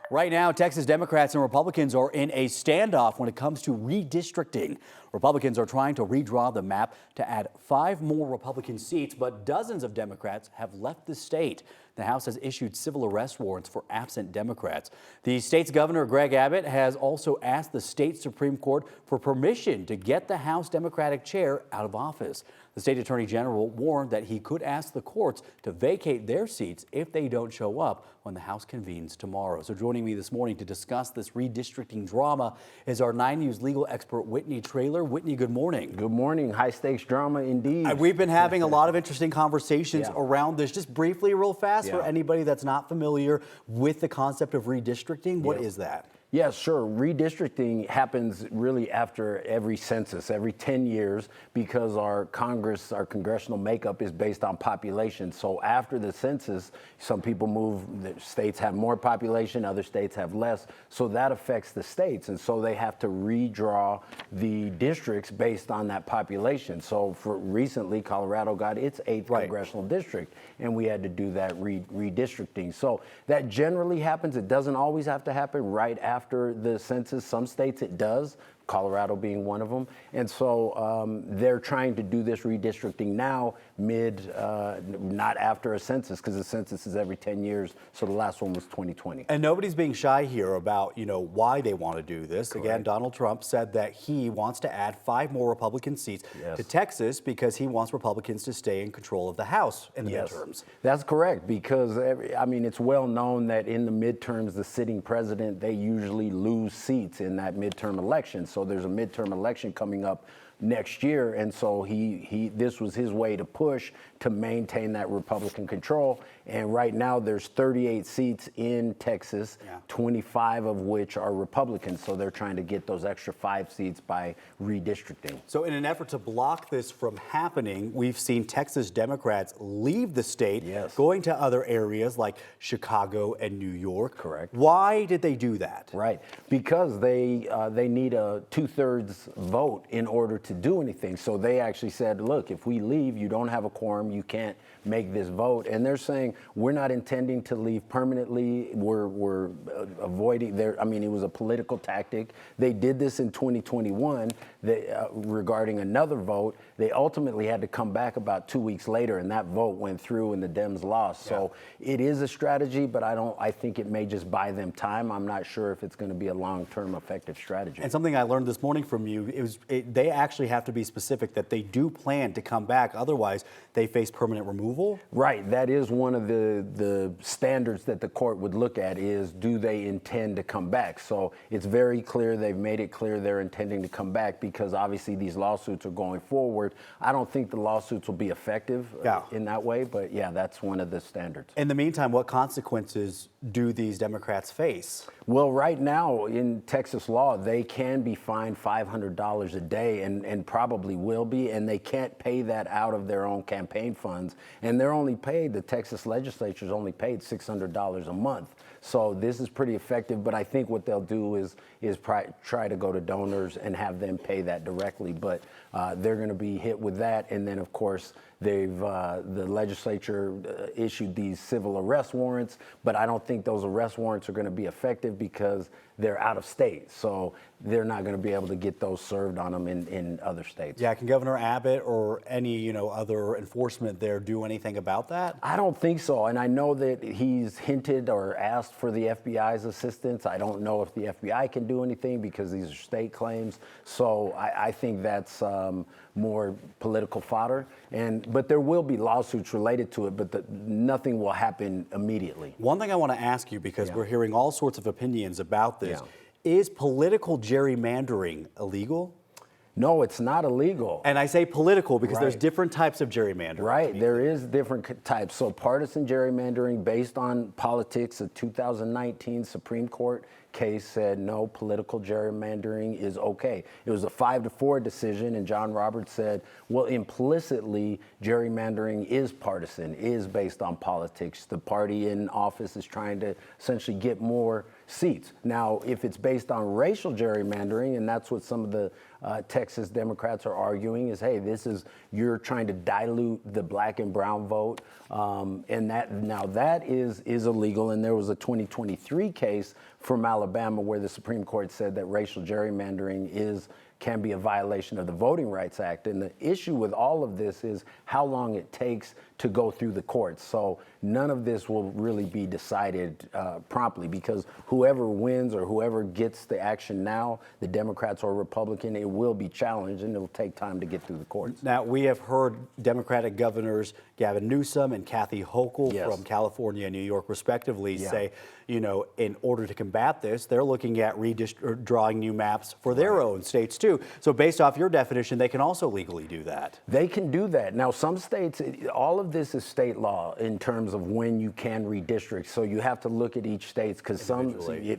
Right now, Texas Democrats and Republicans are in a standoff when it comes to redistricting. Republicans are trying to redraw the map to add 5 more Republican seats, but dozens of Democrats have left the state. The House has issued civil arrest warrants for absent Democrats. The state's governor, Greg Abbott, has also asked the state Supreme Court for permission to get the House Democratic chair out of office. The state attorney general warned that he could ask the courts to vacate their seats if they don't show up when the House convenes tomorrow. So joining me this morning to discuss this redistricting drama is our 9 News legal expert, Whitney Traylor. Whitney, good morning. Good morning. High stakes drama indeed. We've been having a lot of interesting conversations around this. Just briefly, real fast, for anybody that's not familiar with the concept of redistricting, what is that? Yeah, sure. Redistricting happens really after every census, every 10 years, because our congressional makeup is based on population. So after the census, some people move, the states have more population, other states have less. So that affects the states. And so they have to redraw the districts based on that population. So for recently, Colorado got its 8th congressional district, and we had to do that redistricting. So that generally happens. It doesn't always have to happen right after the census. Some states it does, Colorado being one of them. And so they're trying to do this redistricting now, not after a census, because the census is every 10 years. So the last one was 2020. And nobody's being shy here about, why they want to do this. Correct. Again, Donald Trump said that he wants to add 5 more Republican seats to Texas because he wants Republicans to stay in control of the House in the midterms. That's correct, because it's well known that in the midterms, the sitting president, they usually lose seats in that midterm election. So there's a midterm election coming up next year, and so this was his way to push to maintain that Republican control. And right now there's 38 seats in Texas, 25 of which are Republicans. So they're trying to get those extra 5 seats by redistricting. So in an effort to block this from happening, we've seen Texas Democrats leave the state, going to other areas like Chicago and New York. Correct. Why did they do that? Right, because they need a 2/3 vote in order to do anything. So they actually said, look, if we leave, you don't have a quorum, you can't make this vote. And they're saying, we're not intending to leave permanently. We're avoiding it was a political tactic. They did this in 2021 regarding another vote. They ultimately had to come back about 2 weeks later, and that vote went through and the Dems lost. So it is a strategy, but I think it may just buy them time. I'm not sure if it's going to be a long-term effective strategy. And something I learned this morning from you they actually have to be specific that they do plan to come back. Otherwise, they face permanent removal. Right. That is one of the standards that the court would look at is, do they intend to come back? So it's very clear. They've made it clear they're intending to come back, because obviously these lawsuits are going forward. I don't think the lawsuits will be effective in that way, but that's one of the standards. In the meantime, what consequences do these Democrats face? Well, right now in Texas law, they can be fined $500 a day and probably will be, and they can't pay that out of their own campaign funds. And they're only paid, the Texas legislature's only paid $600 a month. So this is pretty effective, but I think what they'll do is try to go to donors and have them pay that directly. But they're going to be hit with that. And then, of course, the legislature issued these civil arrest warrants, but I don't think those arrest warrants are going to be effective because they're out of state. So they're not going to be able to get those served on them in other states. Yeah, can Governor Abbott or any other enforcement there do anything about that? I don't think so. And I know that he's hinted or asked for the FBI's assistance. I don't know if the FBI can do anything because these are state claims. So I think that's more political fodder. But there will be lawsuits related to it, but nothing will happen immediately. One thing I want to ask you, because we're hearing all sorts of opinions about this, is political gerrymandering illegal? No, it's not illegal. And I say political because there's different types of gerrymandering. Right, there is different types. So partisan gerrymandering based on politics, a 2019 Supreme Court case said no, political gerrymandering is okay. It was a 5-4 decision, and John Roberts said, well, implicitly, gerrymandering is partisan, is based on politics. The party in office is trying to essentially get more seats. Now, if it's based on racial gerrymandering, and that's what some of the Texas Democrats are arguing is, hey, you're trying to dilute the black and brown vote, and that is illegal. And there was a 2023 case from Alabama where the Supreme Court said that racial gerrymandering can be a violation of the Voting Rights Act. And the issue with all of this is how long it takes to go through the courts. So none of this will really be decided promptly, because whoever wins or whoever gets the action now, the Democrats or Republican, it will be challenged and it'll take time to get through the courts. Now, we have heard Democratic governors Gavin Newsom and Kathy Hochul from California and New York, respectively, say, in order to combat this, they're looking at drawing new maps for their own states, too. So based off your definition, they can also legally do that. They can do that. Now, some states, all of this is state law in terms of when you can redistrict. So you have to look at each state, because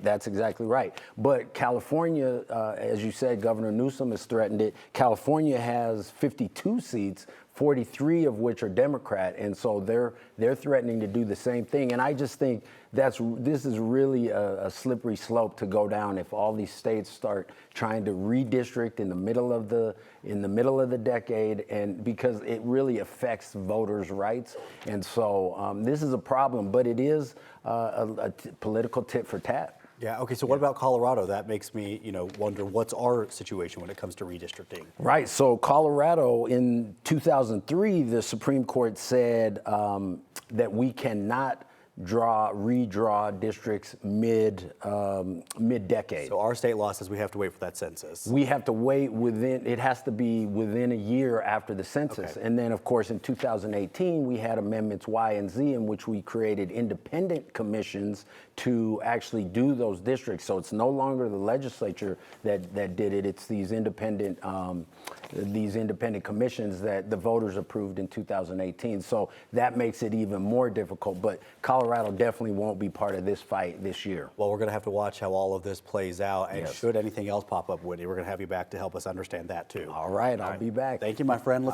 that's exactly right. But California, as you said, Governor Newsom has threatened it. California has 52 seats, 43 of which are Democrat, and so they're threatening to do the same thing. And I just think this is really a slippery slope to go down if all these states start trying to redistrict in the middle of the decade, and because it really affects voters' rights. And so this is a problem, but it is a political tit for tat. Yeah. Okay. So what about Colorado? That makes me, wonder what's our situation when it comes to redistricting. Right. So Colorado in 2003, the Supreme Court said that we cannot redraw districts mid-decade. So our state law says we have to wait for that census. We have to wait it has to be within a year after the census. Okay. And then, of course, in 2018, we had amendments Y and Z in which we created independent commissions to actually do those districts. So it's no longer the legislature that did it. It's these independent commissions that the voters approved in 2018. So that makes it even more difficult. But Colorado definitely won't be part of this fight this year. Well, we're going to have to watch how all of this plays out. And should anything else pop up, Whitney, we're going to have you back to help us understand that, too. All right, I'll be back. Thank you, my friend.